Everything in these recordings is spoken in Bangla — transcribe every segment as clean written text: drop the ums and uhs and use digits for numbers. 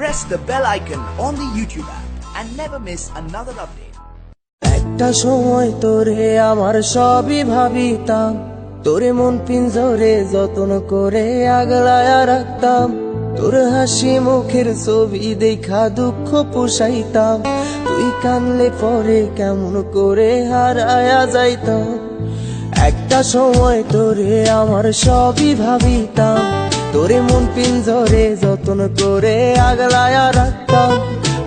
press the bell icon on the YouTube app and never miss another update. একটা সময় তোরে আমার সবই ভাবিতাম, তোরে মন পিঞ্জরে যত্ন করে আগলায়া রাখতাম। তোর হাসি মুখের ছবি দেখা দুঃখ পোষাইতাম, তুই কানলে পরে কেমন করে হারায়া যাইতাম। একটা সময় তোরে আমার সবই ভাবিতাম, তোরে মন পিঞ্জরে যত্ন করে আগলায়া রাখতাম।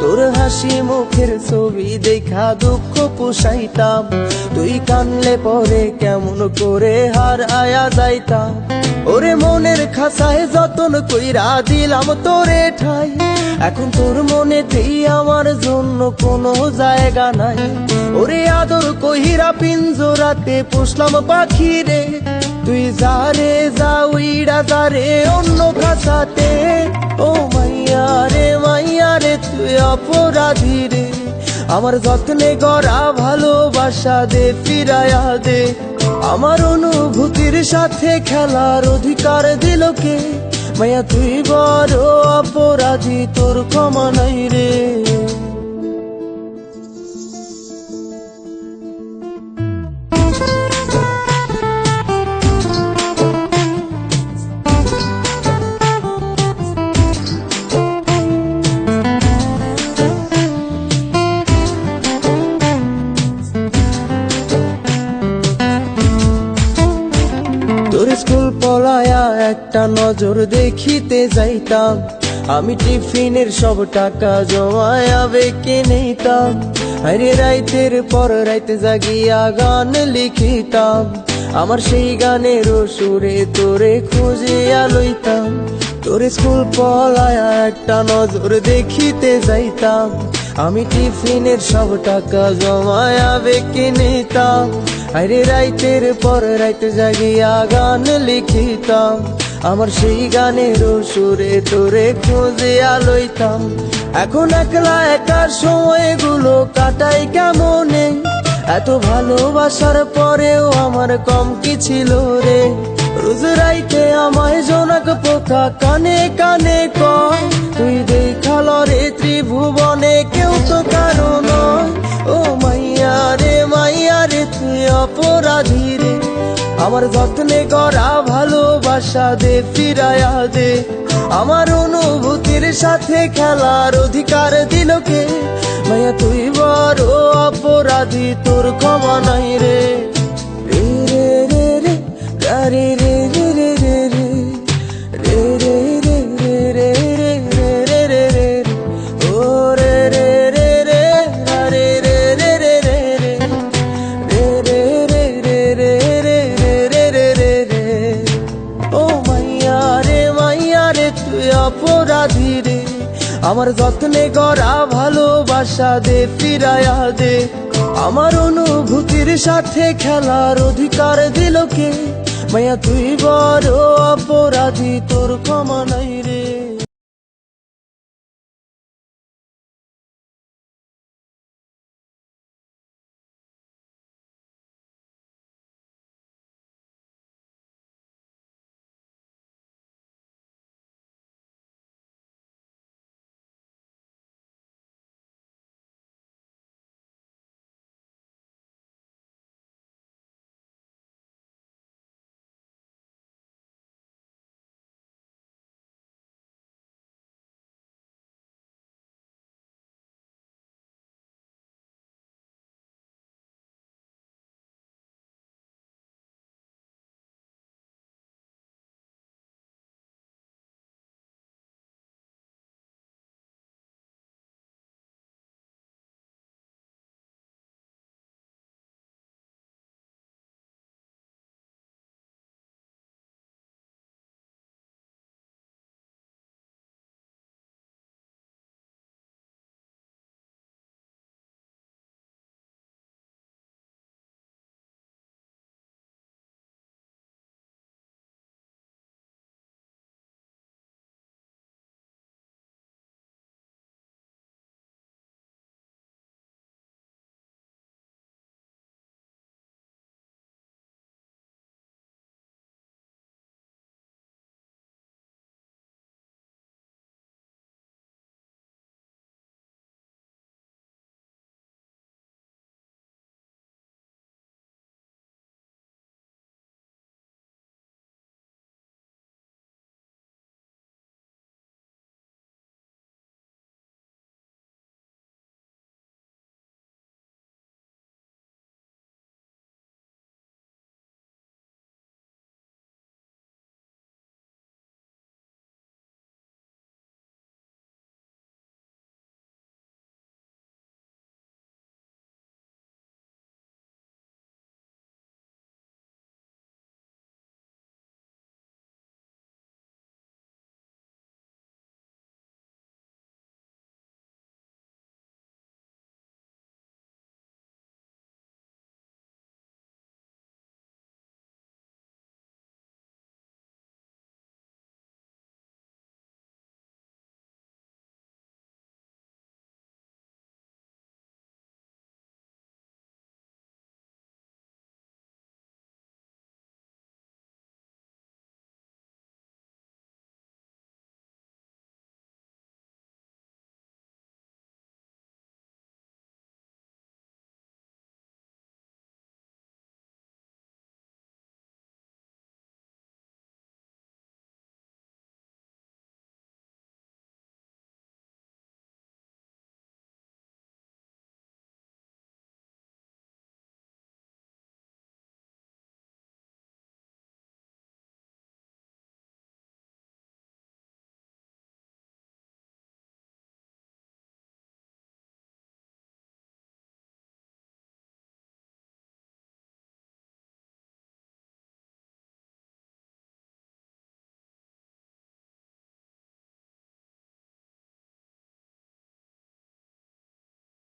তোর হাসি মুখের ছবি দেখা দুঃখ পোষাইতাম, তুই কানলে পরে কেমন করে হারায়া যাইতাম। ওরে মনের খাসায় যতন কইরা দিলাম তোরে ঠাই, এখন তোর মনেতেই আমার জন্য কোনো জায়গা নাই। ওরে আদর কইরা পিঞ্জরাতে পুষলাম পাখি রে, তুই যারে যা উইড়া যারে অন্য খাসাতে। ও মাইয়া রে তুই অপরাধী রে, আমার যত্নে গড়া ভালোবাসা দে ফিরায়া দে। আমার অনুভূতির সাথে খেলার অধিকার দিল কে? মাইয়া তুই বড় অপরাধী, তোর ক্ষমা নাই রে। তোর স্কুল পলায়া একটা নজর দেখিতে যাইতাম, আমি টিফিনের সব টাকা জমায়া বেঁকে নিতাম। আরে রাইতের পর রাইতে জাগিয়া গান লিখিতাম, আমার সেই গানের সুরে তোরে খুঁজিয়া লইতাম। তোর স্কুল পলায়া একটা নজর দেখিতে যাইতাম, আমি টিফিনের সব টাকা জমায়া বেঁকে নিতাম। আরে রাইতের পর রাইতে জাগিয়া গান লিখিতাম, আমার সেই গানের সুরে তোরে খুঁজিয়া লইতাম। এখন একলা একার সময়গুলো কাটাই কেমনে, এত ভালোবাসার পরেও আমার কম কি ছিল রে। রোজ রাইতে আমায় জোনাক পোকা কানে কানে কয়, তুই দেখাল রে ত্রিভুবনে কেউ তো কারো নয়। ও মাইয়া রে তুই অপরাধী রে, আমার যত্নে গড়া ভালোবাসা দে ফিরায়া দে। আমার অনুভূতির সাথে খেলার অধিকার দিল কে? মাইয়া তুই বড় অপরাধী, তোর ক্ষমা নাই রে। রে রে রে রে রে রে রে রে রে রে রে রে রে রে রে রে রে ও রে রে রে রে রে রে রে রে রে রে অপরাধী রে, আমার যত্নে গড়া ভালোবাসা দে ফিরায়া দে। আমার অনুভূতির সাথে খেলার অধিকার দিল কে? মাইয়া তুই বড় অপরাধী, তোর ক্ষমা নাই।